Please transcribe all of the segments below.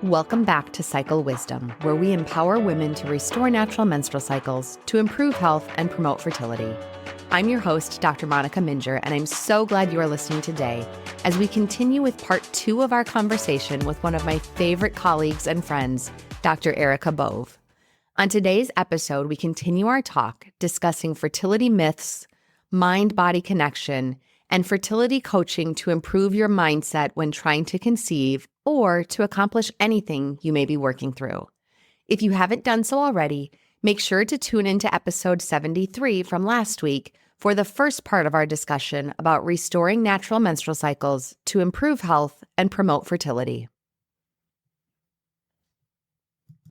Welcome back to Cycle Wisdom, where we empower women to restore natural menstrual cycles, to improve health, and promote fertility. I'm your host, Dr. Monica Minjeur, and I'm so glad you are listening today as we continue with part 2 of our conversation with one of my favorite colleagues and friends, Dr. Erica Bove. On today's episode, we continue our talk discussing fertility myths, mind-body connection, and fertility coaching to improve your mindset when trying to conceive or to accomplish anything you may be working through. If you haven't done so already, make sure to tune into episode 73 from last week for the first part of our discussion about restoring natural menstrual cycles to improve health and promote fertility.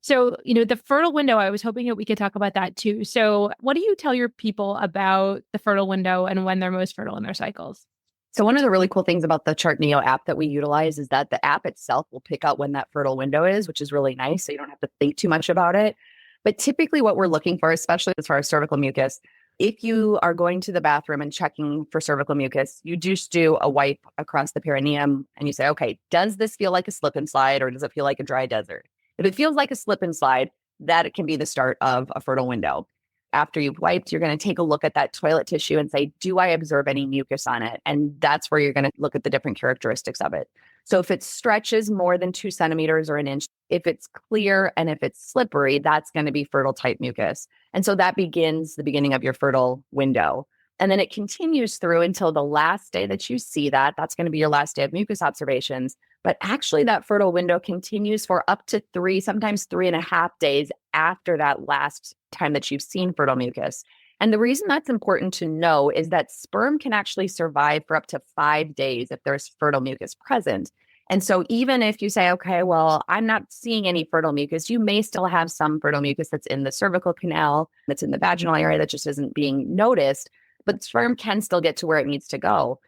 So, the fertile window, I was hoping that we could talk about that too. So what do you tell your people about the fertile window and when they're most fertile in their cycles? So one of the really cool things about the Chart Neo app that we utilize is that the app itself will pick out when that fertile window is, which is really nice. So you don't have to think too much about it. But typically what we're looking for, especially as far as cervical mucus, if you are going to the bathroom and checking for cervical mucus, you just do a wipe across the perineum and you say, okay, does this feel like a slip and slide or does it feel like a dry desert? If it feels like a slip and slide, that can be the start of a fertile window. After you've wiped, you're going to take a look at that toilet tissue and say, do I observe any mucus on it? And that's where you're going to look at the different characteristics of it. So if it stretches more than 2 centimeters or an inch, if it's clear and if it's slippery, that's going to be fertile type mucus. And so that begins the beginning of your fertile window. And then it continues through until the last day that you see that. That's going to be your last day of mucus observations. But actually, that fertile window continues for up to 3, sometimes 3.5 days after that last time that you've seen fertile mucus. And the reason that's important to know is that sperm can actually survive for up to 5 days if there's fertile mucus present. And so even if you say, okay, well, I'm not seeing any fertile mucus, you may still have some fertile mucus that's in the cervical canal, that's in the vaginal area that just isn't being noticed, but sperm can still get to where it needs to go.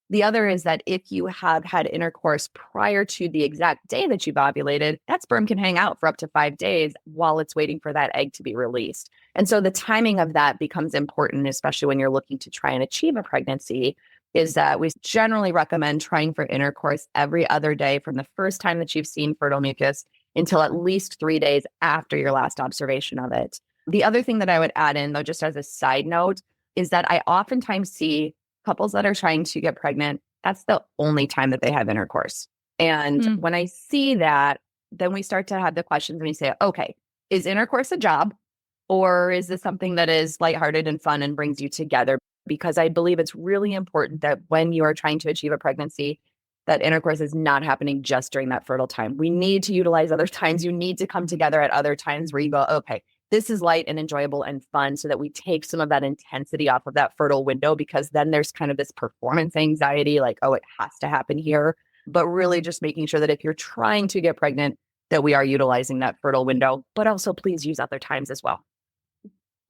The other is that if you have had intercourse prior to the exact day that you've ovulated, that sperm can hang out for up to 5 days while it's waiting for that egg to be released. And so the timing of that becomes important, especially when you're looking to try and achieve a pregnancy, is that we generally recommend trying for intercourse every other day from the first time that you've seen fertile mucus until at least 3 days after your last observation of it. The other thing that I would add in, though, just as a side note, is that I oftentimes see couples that are trying to get pregnant, that's the only time that they have intercourse. And when I see that, then we start to have the questions and we say, okay, is intercourse a job or is this something that is lighthearted and fun and brings you together? Because I believe it's really important that when you are trying to achieve a pregnancy, that intercourse is not happening just during that fertile time. We need to utilize other times. You need to come together at other times where you go, okay, this is light and enjoyable and fun so that we take some of that intensity off of that fertile window, because then there's kind of this performance anxiety, like, oh, it has to happen here. But really just making sure that if you're trying to get pregnant, that we are utilizing that fertile window, but also please use other times as well.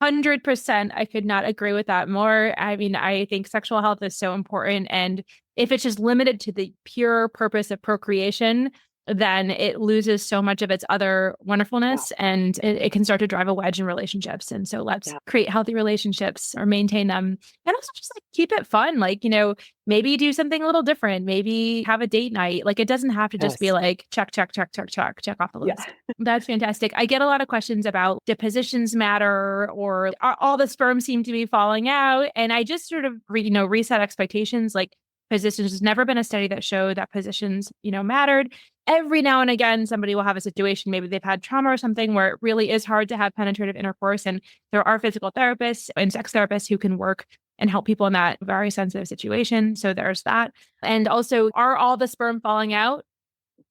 100%. I could not agree with that more. I mean, I think sexual health is so important. And if it's just limited to the pure purpose of procreation, then it loses so much of its other wonderfulness and it can start to drive a wedge in relationships. And so let's create healthy relationships or maintain them and also just like keep it fun. Like, maybe do something a little different, maybe have a date night. Like it doesn't have to just be like, check off the list. That's fantastic. I get a lot of questions about do positions matter or all the sperm seem to be falling out. And I just sort of, reset expectations. Like positions, there's never been a study that showed that positions, mattered. Every now and again, somebody will have a situation, maybe they've had trauma or something where it really is hard to have penetrative intercourse. And there are physical therapists and sex therapists who can work and help people in that very sensitive situation. So there's that. And also, are all the sperm falling out?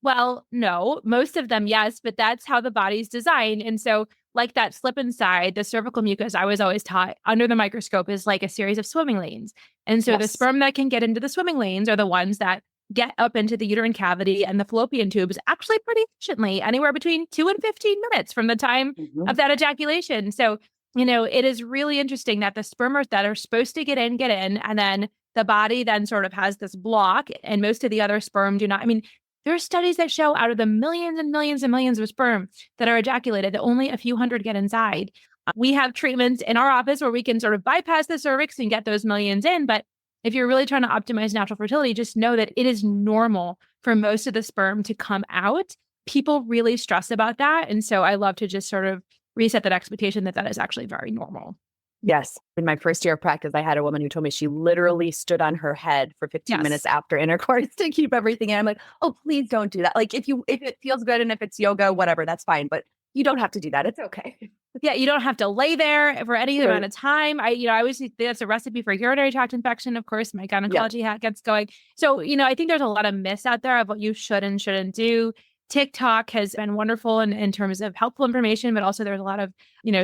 Well, no, most of them, yes, but that's how the body's designed. And so like that slip inside, the cervical mucus, I was always taught under the microscope is like a series of swimming lanes. And so the sperm that can get into the swimming lanes are the ones that get up into the uterine cavity and the fallopian tubes actually pretty efficiently, anywhere between 2 and 15 minutes from the time of that ejaculation. So, it is really interesting that the sperm that are supposed to get in, and then the body then sort of has this block, and most of the other sperm do not. I mean, there are studies that show out of the millions and millions and millions of sperm that are ejaculated, that only a few hundred get inside. We have treatments in our office where we can sort of bypass the cervix and get those millions in, but if you're really trying to optimize natural fertility, just know that it is normal for most of the sperm to come out people really stress about that. And so I love to just sort of reset that expectation that that is actually very normal. Yes. In my first year of practice, I had a woman who told me she literally stood on her head for 15 minutes Yes. after intercourse to keep everything in. I'm like, oh, please don't do that. Like if it feels good and if it's yoga, whatever, that's fine. But you don't have to do that. It's okay. Yeah, you don't have to lay there for any amount of time. I always think that's a recipe for urinary tract infection. Of course, my Yeah. gynecology hat gets going. So, I think there's a lot of myths out there of what you should and shouldn't do. TikTok has been wonderful in terms of helpful information, but also there's a lot of,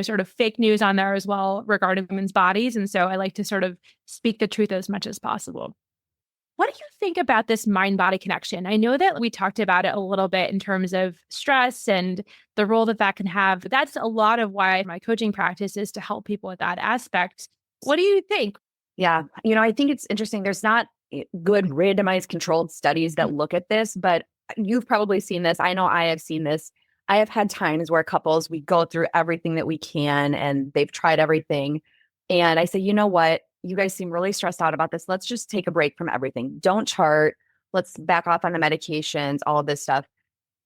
sort of fake news on there as well regarding women's bodies. And so I like to sort of speak the truth as much as possible. What do you think about this mind-body connection? I know that we talked about it a little bit in terms of stress and the role that that can have. But that's a lot of why my coaching practice is to help people with that aspect. What do you think? Yeah. I think it's interesting. There's not good randomized controlled studies that look at this, but you've probably seen this. I know I have seen this. I have had times where couples, we go through everything that we can and they've tried everything. And I say, you know what? You guys seem really stressed out about this. Let's just take a break from everything. Don't chart. Let's back off on the medications, all of this stuff.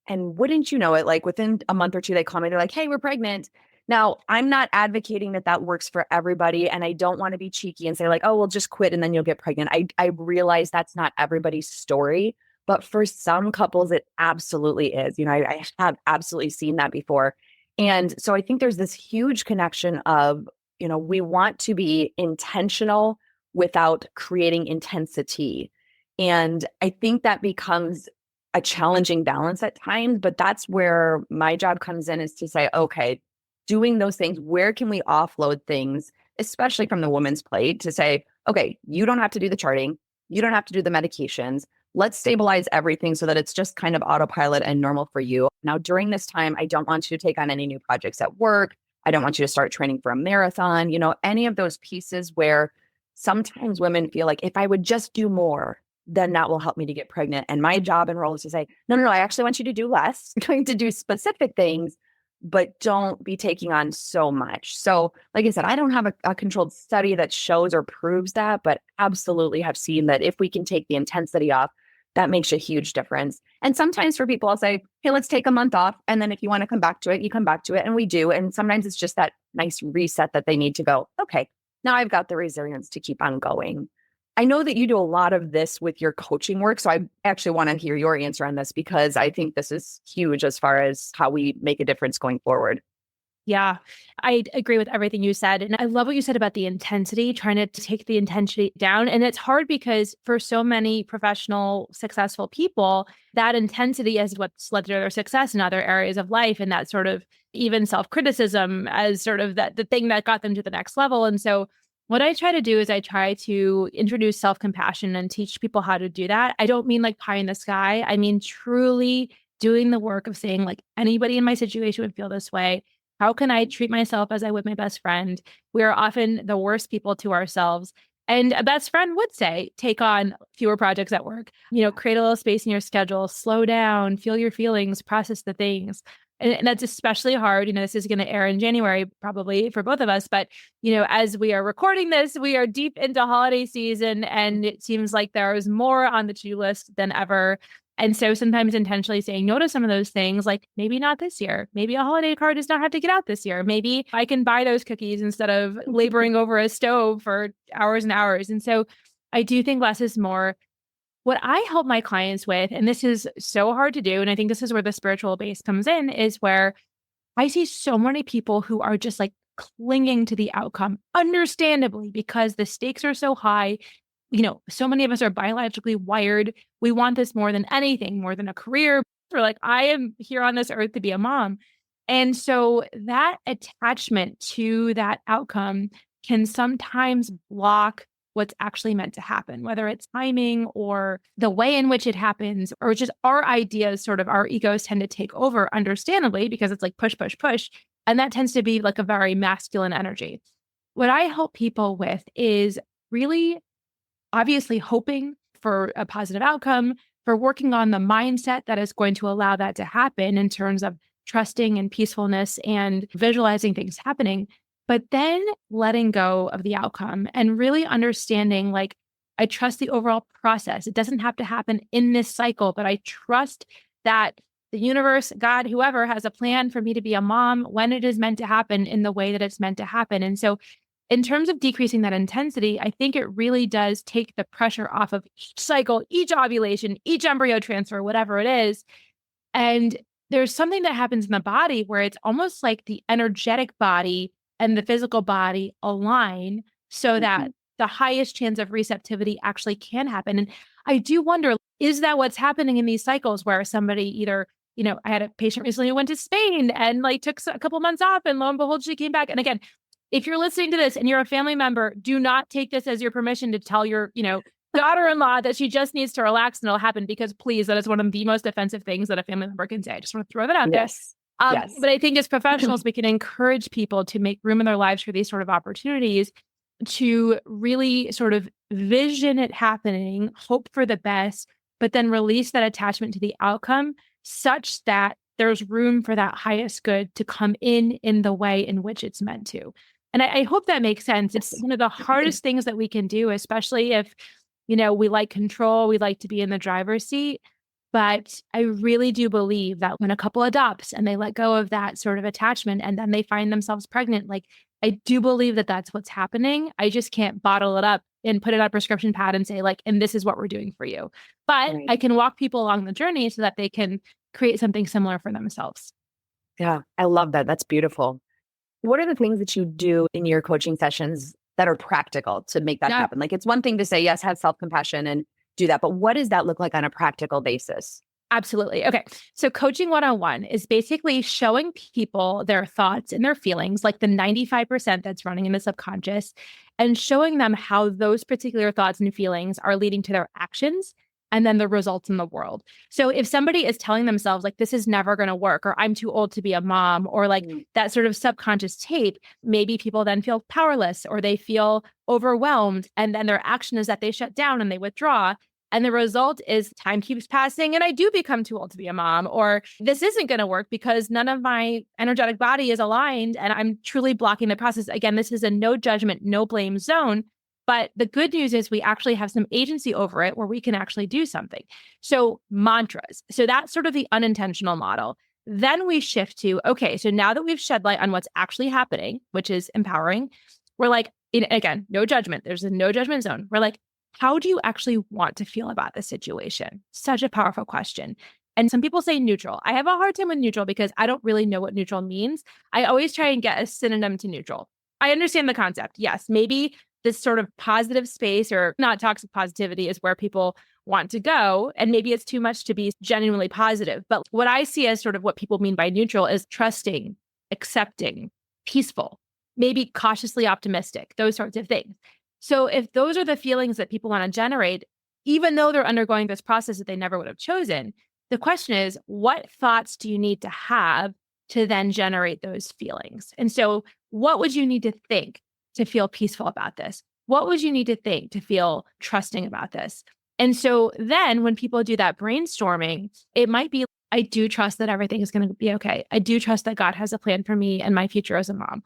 And wouldn't you know it, like within a month or two, they call me, they're like, hey, we're pregnant. Now, I'm not advocating that that works for everybody. And I don't want to be cheeky and say like, oh, well, just quit and then you'll get pregnant. I realize that's not everybody's story. But for some couples, it absolutely is. I have absolutely seen that before. And so I think there's this huge connection of, we want to be intentional without creating intensity. And I think that becomes a challenging balance at times, but that's where my job comes in, is to say, okay, doing those things, where can we offload things, especially from the woman's plate, to say, okay, you don't have to do the charting. You don't have to do the medications. Let's stabilize everything so that it's just kind of autopilot and normal for you. Now, during this time, I don't want you to take on any new projects at work. I don't want you to start training for a marathon, any of those pieces where sometimes women feel like if I would just do more, then that will help me to get pregnant. And my job and role is to say, no, I actually want you to do less. I'm going to do specific things, but don't be taking on so much. So like I said, I don't have a controlled study that shows or proves that, but absolutely have seen that if we can take the intensity off, that makes a huge difference. And sometimes for people, I'll say, hey, let's take a month off. And then if you want to come back to it, you come back to it. And we do. And sometimes it's just that nice reset that they need to go, okay, now I've got the resilience to keep on going. I know that you do a lot of this with your coaching work. So I actually want to hear your answer on this, because I think this is huge as far as how we make a difference going forward. Yeah, I agree with everything you said. And I love what you said about the intensity, trying to take the intensity down. And it's hard because for so many professional, successful people, that intensity is what's led to their success in other areas of life. And that sort of even self-criticism as sort of the thing that got them to the next level. And so what I try to do is I try to introduce self-compassion and teach people how to do that. I don't mean like pie in the sky. I mean truly doing the work of saying like anybody in my situation would feel this way. How can I treat myself as I would my best friend? We are often the worst people to ourselves. And a best friend would say, take on fewer projects at work, create a little space in your schedule, slow down, feel your feelings, process the things. And that's especially hard. This is going to air in January, probably for both of us. But, as we are recording this, we are deep into holiday season, and it seems like there is more on the to-do list than ever. And so sometimes intentionally saying no to some of those things, like maybe not this year, maybe a holiday card does not have to get out this year. Maybe I can buy those cookies instead of laboring over a stove for hours and hours. And so I do think less is more. What I help my clients with, and this is so hard to do, and I think this is where the spiritual base comes in, is where I see so many people who are just like clinging to the outcome, understandably, because the stakes are so high. So many of us are biologically wired. We want this more than anything, more than a career. We're like, I am here on this earth to be a mom. And so that attachment to that outcome can sometimes block what's actually meant to happen, whether it's timing or the way in which it happens, or just our ideas, sort of our egos tend to take over, understandably, because it's like push, push, push. And that tends to be like a very masculine energy. What I help people with is really obviously hoping for a positive outcome, for working on the mindset that is going to allow that to happen in terms of trusting and peacefulness and visualizing things happening, but then letting go of the outcome and really understanding, like, I trust the overall process. It doesn't have to happen in this cycle, but I trust that the universe, God, whoever has a plan for me to be a mom when it is meant to happen in the way that it's meant to happen. And so in terms of decreasing that intensity, I think it really does take the pressure off of each cycle, each ovulation, each embryo transfer, whatever it is. And there's something that happens in the body where it's almost like the energetic body and the physical body align so that the highest chance of receptivity actually can happen. And I do wonder, is that what's happening in these cycles where somebody either, I had a patient recently who went to Spain and like took a couple months off and lo and behold, she came back. And again, if you're listening to this and you're a family member, do not take this as your permission to tell your, daughter-in-law that she just needs to relax and it'll happen, because please, that is one of the most offensive things that a family member can say. I just want to throw that out there. Yes. But I think as professionals, we can encourage people to make room in their lives for these sort of opportunities, to really sort of vision it happening, hope for the best, but then release that attachment to the outcome such that there's room for that highest good to come in the way in which it's meant to. And I hope that makes sense. It's one of the hardest things that we can do, especially if, we like control, we like to be in the driver's seat. But I really do believe that when a couple adopts and they let go of that sort of attachment and then they find themselves pregnant, like, I do believe that that's what's happening. I just can't bottle it up and put it on a prescription pad and say like, and this is what we're doing for you. But I can walk people along the journey so that they can create something similar for themselves. Yeah, I love that. That's beautiful. What are the things that you do in your coaching sessions that are practical to make that happen? Like, it's one thing to say, yes, have self-compassion and do that, but what does that look like on a practical basis? Absolutely. Okay. So coaching 101 is basically showing people their thoughts and their feelings, like the 95% that's running in the subconscious, and showing them how those particular thoughts and feelings are leading to their actions and then the results in the world. So if somebody is telling themselves like, this is never going to work, or I'm too old to be a mom, or like that sort of subconscious tape, maybe people then feel powerless or they feel overwhelmed. And then their action is that they shut down and they withdraw. And the result is time keeps passing and I do become too old to be a mom, or this isn't going to work because none of my energetic body is aligned and I'm truly blocking the process. Again, this is a no judgment, no blame zone. But the good news is we actually have some agency over it where we can actually do something. So mantras. So that's sort of the unintentional model. Then we shift to, okay, so now that we've shed light on what's actually happening, which is empowering, we're like, again, no judgment. There's a no judgment zone. We're like, how do you actually want to feel about the situation? Such a powerful question. And some people say neutral. I have a hard time with neutral because I don't really know what neutral means. I always try and get a synonym to neutral. I understand the concept. Yes, maybe this sort of positive space or not toxic positivity is where people want to go. And maybe it's too much to be genuinely positive. But what I see as sort of what people mean by neutral is trusting, accepting, peaceful, maybe cautiously optimistic, those sorts of things. So if those are the feelings that people want to generate, even though they're undergoing this process that they never would have chosen, the question is, what thoughts do you need to have to then generate those feelings? And so what would you need to think to feel peaceful about this? What would you need to think to feel trusting about this? And so then when people do that brainstorming, it might be, I do trust that everything is going to be okay. I do trust that God has a plan for me and my future as a mom.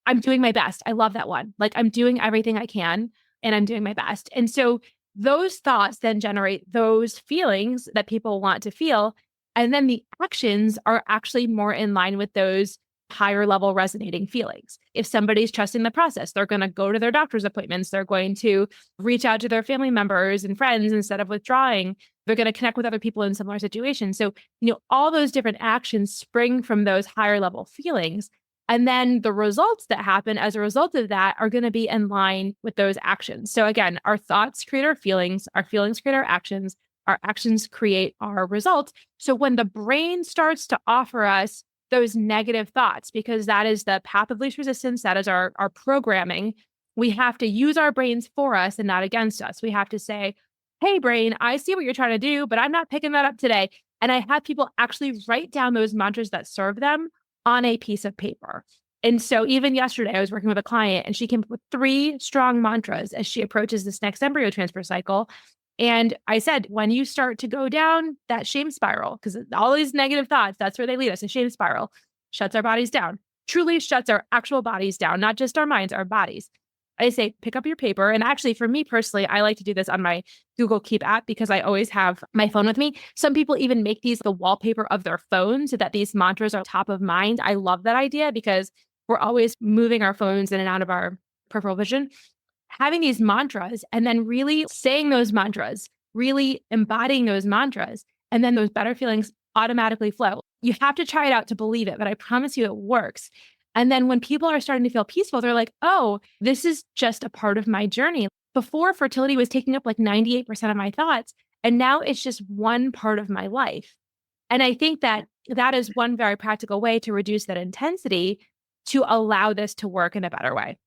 I'm doing my best. I love that one. Like I'm doing everything I can and I'm doing my best. And so those thoughts then generate those feelings that people want to feel. And then the actions are actually more in line with those higher level resonating feelings. If somebody's trusting the process, they're going to go to their doctor's appointments. They're going to reach out to their family members and friends instead of withdrawing. They're going to connect with other people in similar situations. So, all those different actions spring from those higher level feelings. And then the results that happen as a result of that are going to be in line with those actions. So again, our thoughts create our feelings create our actions create our results. So when the brain starts to offer us those negative thoughts, because that is the path of least resistance, that is our programming, we have to use our brains for us and not against us. We have to say, hey, brain, I see what you're trying to do, but I'm not picking that up today. And I have people actually write down those mantras that serve them on a piece of paper. And so even yesterday, I was working with a client and she came up with 3 strong mantras as she approaches this next embryo transfer cycle. And I said, when you start to go down that shame spiral, because all these negative thoughts, that's where they lead us, a shame spiral, shuts our bodies down, truly shuts our actual bodies down, not just our minds, our bodies. I say, pick up your paper. And actually, for me personally, I like to do this on my Google Keep app because I always have my phone with me. Some people even make these the wallpaper of their phone so that these mantras are top of mind. I love that idea because we're always moving our phones in and out of our peripheral vision. Having these mantras and then really saying those mantras, really embodying those mantras, and then those better feelings automatically flow. You have to try it out to believe it, but I promise you it works. And then when people are starting to feel peaceful, they're like, oh, this is just a part of my journey. Before, fertility was taking up like 98% of my thoughts, and now it's just one part of my life. And I think that that is one very practical way to reduce that intensity to allow this to work in a better way.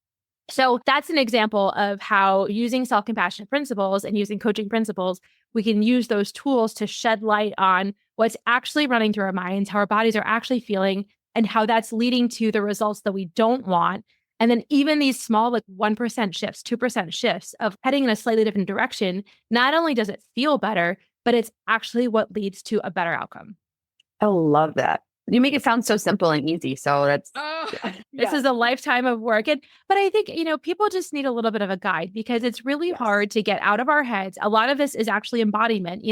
So that's an example of how using self-compassionate principles and using coaching principles, we can use those tools to shed light on what's actually running through our minds, how our bodies are actually feeling, and how that's leading to the results that we don't want. And then even these small, like 1% shifts, 2% shifts of heading in a slightly different direction, not only does it feel better, but it's actually what leads to a better outcome. I love that. You make it sound so simple and easy. So that's this is a lifetime of work. But I think, people just need a little bit of a guide because it's really hard to get out of our heads. A lot of this is actually embodiment.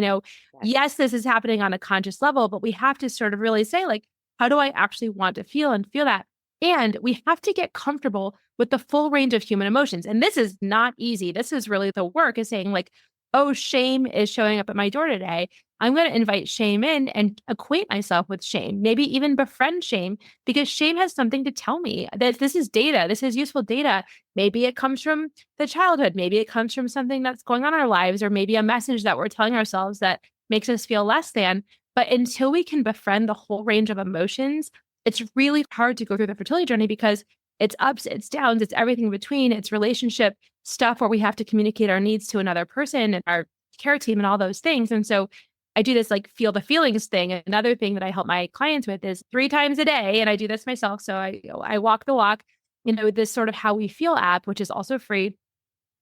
Yes, this is happening on a conscious level, but we have to sort of really say, like, how do I actually want to feel and feel that? And we have to get comfortable with the full range of human emotions. And this is not easy. This is really the work, is saying, like, oh, shame is showing up at my door today. I'm going to invite shame in and acquaint myself with shame, maybe even befriend shame, because shame has something to tell me that this is data. This is useful data. Maybe it comes from the childhood. Maybe it comes from something that's going on in our lives, or maybe a message that we're telling ourselves that makes us feel less than. But until we can befriend the whole range of emotions, it's really hard to go through the fertility journey because it's ups, it's downs, it's everything in between. It's relationship stuff where we have to communicate our needs to another person and our care team and all those things. And so I do this like feel the feelings thing. Another thing that I help my clients with is 3 times a day. And I do this myself. So I walk the walk, this sort of How We Feel app, which is also free.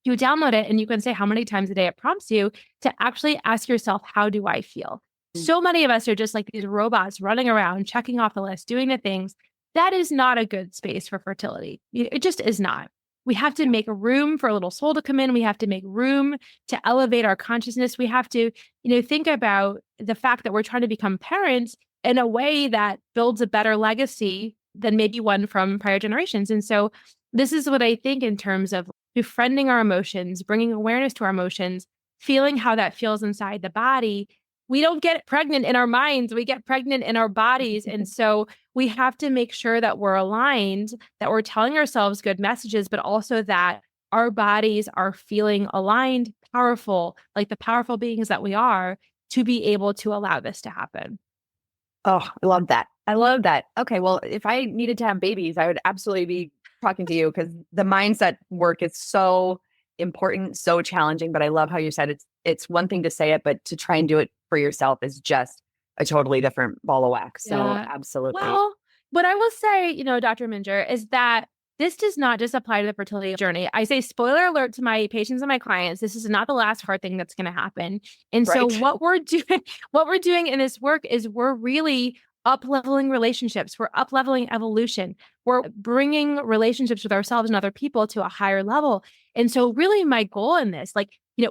You download it and you can say how many times a day it prompts you to actually ask yourself, how do I feel? So many of us are just like these robots running around, checking off the list, doing the things. That is not a good space for fertility. It just is not. We have to make room for a little soul to come in. We have to make room to elevate our consciousness. We have to, think about the fact that we're trying to become parents in a way that builds a better legacy than maybe one from prior generations. And so this is what I think in terms of befriending our emotions, bringing awareness to our emotions, feeling how that feels inside the body. We don't get pregnant in our minds, we get pregnant in our bodies. And so we have to make sure that we're aligned, that we're telling ourselves good messages, but also that our bodies are feeling aligned, powerful, like the powerful beings that we are, to be able to allow this to happen. Oh, I love that. I love that. Okay. Well, if I needed to have babies, I would absolutely be talking to you because the mindset work is so important, so challenging. But I love how you said it's one thing to say it, but to try and do it for yourself is just a totally different ball of wax. So absolutely. Well, what I will say, Dr. Minjeur, is that this does not just apply to the fertility journey. I say, spoiler alert to my patients and my clients, this is not the last hard thing that's going to happen. And so what we're doing in this work is we're really up-leveling relationships. We're up-leveling evolution. We're bringing relationships with ourselves and other people to a higher level. And so really my goal in this,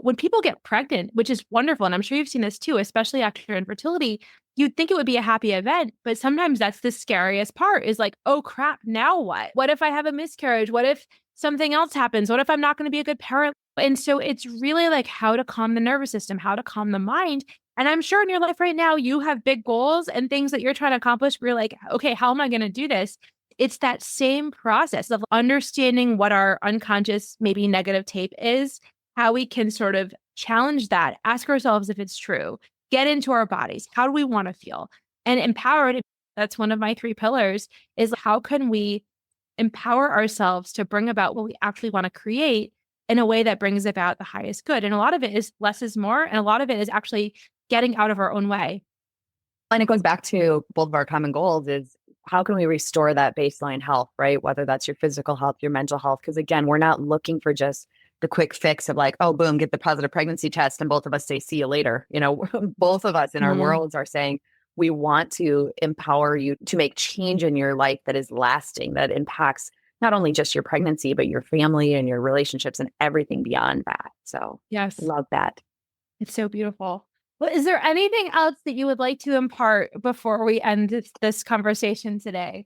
when people get pregnant, which is wonderful, and I'm sure you've seen this too, especially after infertility, you'd think it would be a happy event, but sometimes that's the scariest part is like, oh crap, now what? What if I have a miscarriage? What if something else happens? What if I'm not going to be a good parent? And so it's really like how to calm the nervous system, how to calm the mind. And I'm sure in your life right now, you have big goals and things that you're trying to accomplish where you're like, okay, how am I going to do this? It's that same process of understanding what our unconscious, maybe negative tape is, how we can sort of challenge that, ask ourselves if it's true, get into our bodies. How do we want to feel? And empowered, that's one of my 3 pillars, is how can we empower ourselves to bring about what we actually want to create in a way that brings about the highest good. And a lot of it is less is more. And a lot of it is actually getting out of our own way. And it goes back to both of our common goals is how can we restore that baseline health, right? Whether that's your physical health, your mental health. Because again, we're not looking for just the quick fix of like, oh, boom, get the positive pregnancy test. And both of us say, see you later. Both of us in our worlds are saying, we want to empower you to make change in your life that is lasting, that impacts not only just your pregnancy, but your family and your relationships and everything beyond that. So Yes. love that. It's so beautiful. Well, is there anything else that you would like to impart before we end this conversation today?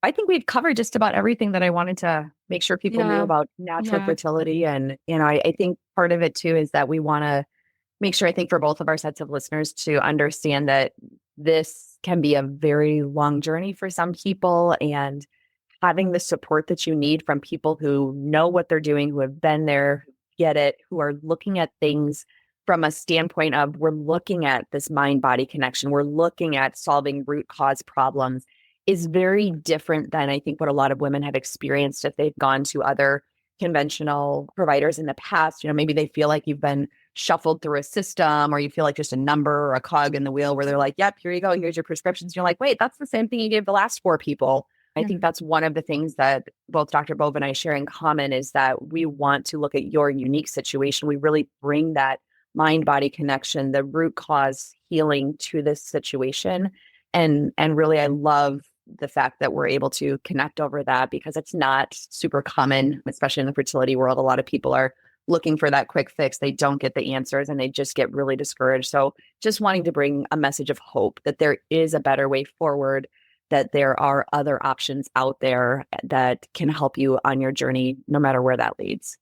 I think we've covered just about everything that I wanted to make sure people knew Yeah. about natural Yeah. fertility. And, I think part of it too is that we want to make sure, I think for both of our sets of listeners to understand that this can be a very long journey for some people, and having the support that you need from people who know what they're doing, who have been there, who get it, who are looking at things from a standpoint of, we're looking at this mind body connection, we're looking at solving root cause problems, is very different than I think what a lot of women have experienced if they've gone to other conventional providers in the past. Maybe they feel like you've been shuffled through a system, or you feel like just a number or a cog in the wheel where they're like, yep, here you go, here's your prescriptions. You're like, wait, that's the same thing you gave the last 4 people. I think that's one of the things that both Dr. Bove and I share in common, is that we want to look at your unique situation. We really bring that mind-body connection, the root cause healing to this situation. And really, I love the fact that we're able to connect over that, because it's not super common, especially in the fertility world. A lot of people are looking for that quick fix. They don't get the answers and they just get really discouraged. So just wanting to bring a message of hope that there is a better way forward, that there are other options out there that can help you on your journey, no matter where that leads.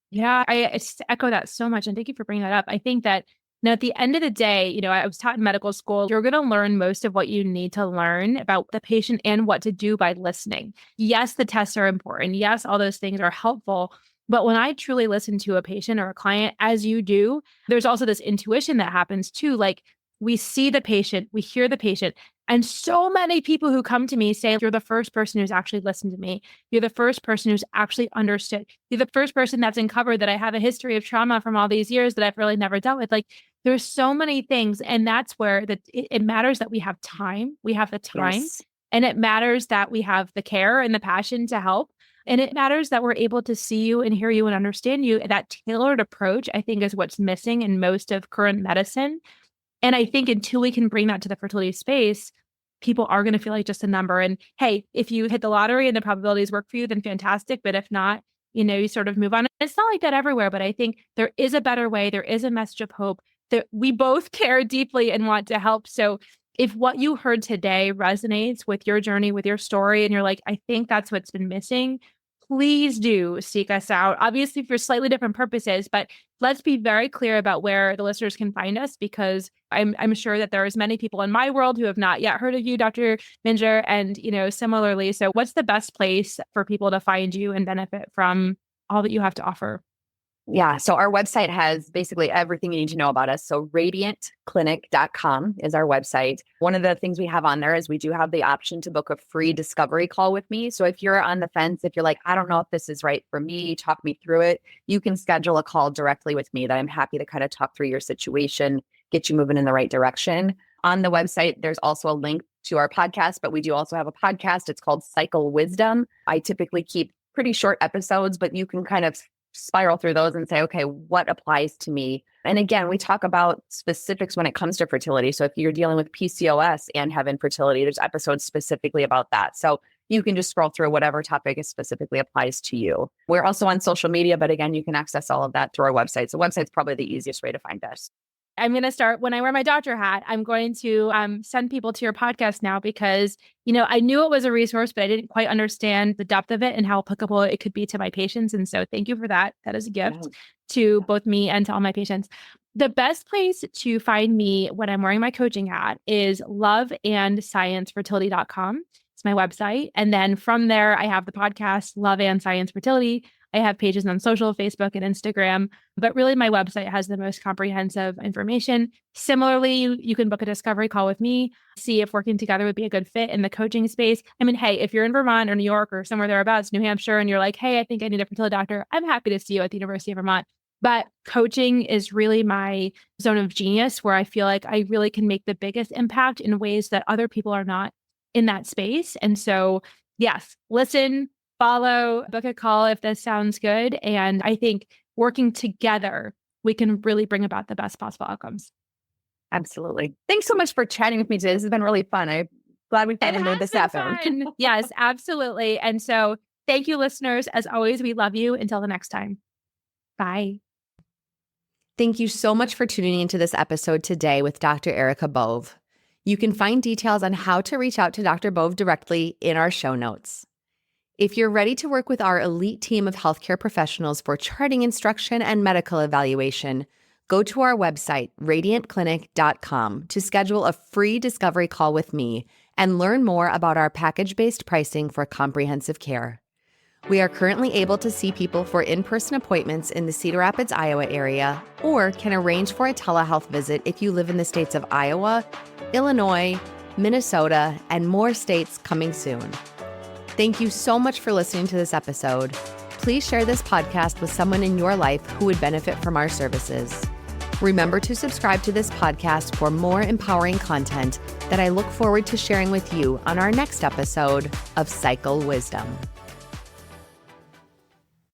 Yeah, I just echo that so much. And thank you for bringing that up. I think that at the end of the day, I was taught in medical school, you're going to learn most of what you need to learn about the patient and what to do by listening. Yes, the tests are important. Yes, all those things are helpful. But when I truly listen to a patient or a client, as you do, there's also this intuition that happens too. Like, we see the patient, we hear the patient. And so many people who come to me say, you're the first person who's actually listened to me. You're the first person who's actually understood. You're the first person that's uncovered that I have a history of trauma from all these years that I've really never dealt with. Like, there's so many things. And that's where it matters that we have time. We have the time. Yes. And it matters that we have the care and the passion to help. And it matters that we're able to see you and hear you and understand you. That tailored approach, I think, is what's missing in most of current medicine. And I think until we can bring that to the fertility space, people are going to feel like just a number. And hey, if you hit the lottery and the probabilities work for you, then fantastic. But if not, you sort of move on. It's not like that everywhere, but I think there is a better way. There is a message of hope that we both care deeply and want to help. So if what you heard today resonates with your journey, with your story, and you're like, I think that's what's been missing, please do seek us out. Obviously for slightly different purposes, but let's be very clear about where the listeners can find us, because I'm sure that there is many people in my world who have not yet heard of you, Dr. Minjeur, and similarly. So what's the best place for people to find you and benefit from all that you have to offer? Yeah. So our website has basically everything you need to know about us. So radiantclinic.com is our website. One of the things we have on there is we do have the option to book a free discovery call with me. So if you're on the fence, if you're like, I don't know if this is right for me, talk me through it, you can schedule a call directly with me that I'm happy to kind of talk through your situation, get you moving in the right direction. On the website, there's also a link to our podcast, but we do also have a podcast. It's called Cycle Wisdom. I typically keep pretty short episodes, but you can kind of spiral through those and say, okay, what applies to me? And again, we talk about specifics when it comes to fertility. So if you're dealing with PCOS and have infertility, there's episodes specifically about that. So you can just scroll through whatever topic specifically applies to you. We're also on social media, but again, you can access all of that through our website. So website's probably the easiest way to find us. I'm going to start when I wear my doctor hat. I'm going to send people to your podcast now because, I knew it was a resource, but I didn't quite understand the depth of it and how applicable it could be to my patients. And so thank you for that. That is a gift to both me and to all my patients. The best place to find me when I'm wearing my coaching hat is loveandsciencefertility.com. It's my website. And then from there, I have the podcast, Love and Science Fertility. I have pages on social, Facebook and Instagram, but really my website has the most comprehensive information. Similarly, you can book a discovery call with me, see if working together would be a good fit in the coaching space. I mean, hey, if you're in Vermont or New York or somewhere thereabouts, New Hampshire, and you're like, hey, I think I need a fertility doctor, I'm happy to see you at the University of Vermont. But coaching is really my zone of genius where I feel like I really can make the biggest impact in ways that other people are not in that space. And so, yes, listen, follow, book a call if this sounds good. And I think working together, we can really bring about the best possible outcomes. Absolutely. Thanks so much for chatting with me today. This has been really fun. I'm glad we finally made this happen. Yes, absolutely. And so Thank you, listeners. As always, we love you. Until the next time. Bye. Thank you so much for tuning into this episode today with Dr. Erica Bove. You can find details on how to reach out to Dr. Bove directly in our show notes. If you're ready to work with our elite team of healthcare professionals for charting instruction and medical evaluation, go to our website, radiantclinic.com, to schedule a free discovery call with me and learn more about our package-based pricing for comprehensive care. We are currently able to see people for in-person appointments in the Cedar Rapids, Iowa area, or can arrange for a telehealth visit if you live in the states of Iowa, Illinois, Minnesota, and more states coming soon. Thank you so much for listening to this episode. Please share this podcast with someone in your life who would benefit from our services. Remember to subscribe to this podcast for more empowering content that I look forward to sharing with you on our next episode of Cycle Wisdom.